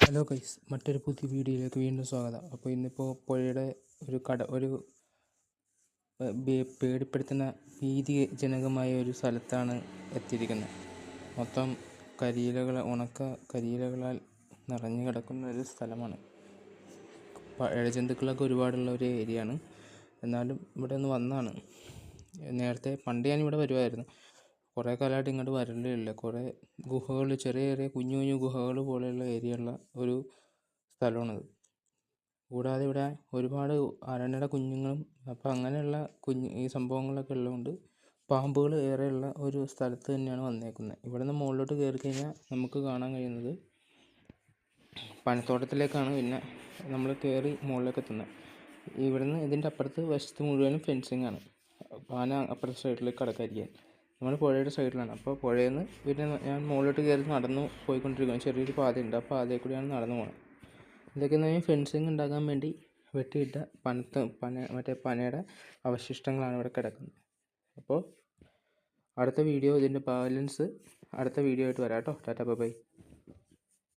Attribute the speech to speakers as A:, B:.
A: Hello guys, മറ്റൊരു പുതിയ വീഡിയോയിലേക്ക് വീണ്ടും സ്വാഗതം. അപ്പോൾ ഇന്നിപ്പോൾ പുഴയുടെ ഒരു പേടിപ്പെടുത്തുന്ന ഭീതിജനകമായ ഒരു സ്ഥലത്താണ് എത്തിയിരിക്കുന്നത്. മൊത്തം ഉണക്ക കരിയിലകളാൽ നിറഞ്ഞു കിടക്കുന്ന ഒരു സ്ഥലമാണ്. ഇഴജന്തുക്കളൊക്കെ ഒരുപാടുള്ള ഒരു ഏരിയയാണ്. എന്നാലും ഇവിടെ ഒന്ന് വന്നതാണ്. നേരത്തെ പണ്ട് ഞാനിവിടെ വരുമായിരുന്നു. കുറേ കാലമായിട്ട് ഇങ്ങോട്ട് വരലേ ഇല്ല. കുറേ ഗുഹകൾ, ചെറിയ ചെറിയ കുഞ്ഞു കുഞ്ഞു ഗുഹകൾ പോലെയുള്ള ഏരിയയുള്ള ഒരു സ്ഥലമാണിത്. കൂടാതെ ഇവിടെ ഒരുപാട് അരണയുടെ കുഞ്ഞുങ്ങളും അപ്പോൾ അങ്ങനെയുള്ള ഈ സംഭവങ്ങളൊക്കെ ഉള്ളതുകൊണ്ട് പാമ്പുകൾ ഏറെയുള്ള ഒരു സ്ഥലത്ത് തന്നെയാണ് വന്നേക്കുന്നത്. ഇവിടെ നിന്ന് മുകളിലോട്ട് കയറി കഴിഞ്ഞാൽ നമുക്ക് കാണാൻ കഴിയുന്നത് പനത്തോട്ടത്തിലേക്കാണ്. പിന്നെ നമ്മൾ കയറി മുകളിലേക്ക് എത്തുന്നത്. ഇവിടുന്ന് ഇതിൻ്റെ അപ്പുറത്ത് വശത്ത് മുഴുവനും ഫെൻസിങ് ആണ്. ആന അപ്പുറത്തെ സൈഡിലേക്ക് കടക്കാതിരിക്കാൻ. നമ്മൾ പുഴയുടെ സൈഡിലാണ്. അപ്പോൾ പുഴയിൽ നിന്ന് പിന്നെ ഞാൻ മുകളിലോട്ട് കയറി നടന്നു പോയിക്കൊണ്ടിരിക്കുകയാണ്. ചെറിയൊരു പാതയുണ്ട്. ആ പാതയിൽ കൂടിയാണ് നടന്നു പോകുന്നത്. ഇതൊക്കെയെന്ന് പറഞ്ഞാൽ ഫെൻസിങ് ഉണ്ടാക്കാൻ വേണ്ടി വെട്ടിയിട്ട പനയുടെ അവശിഷ്ടങ്ങളാണ് ഇവിടെ കിടക്കുന്നത്. അപ്പോൾ അടുത്ത വീഡിയോ, ഇതിൻ്റെ ബാലൻസ് അടുത്ത വീഡിയോ ആയിട്ട് വരാം കേട്ടോ. ടാറ്റാ, ബൈ.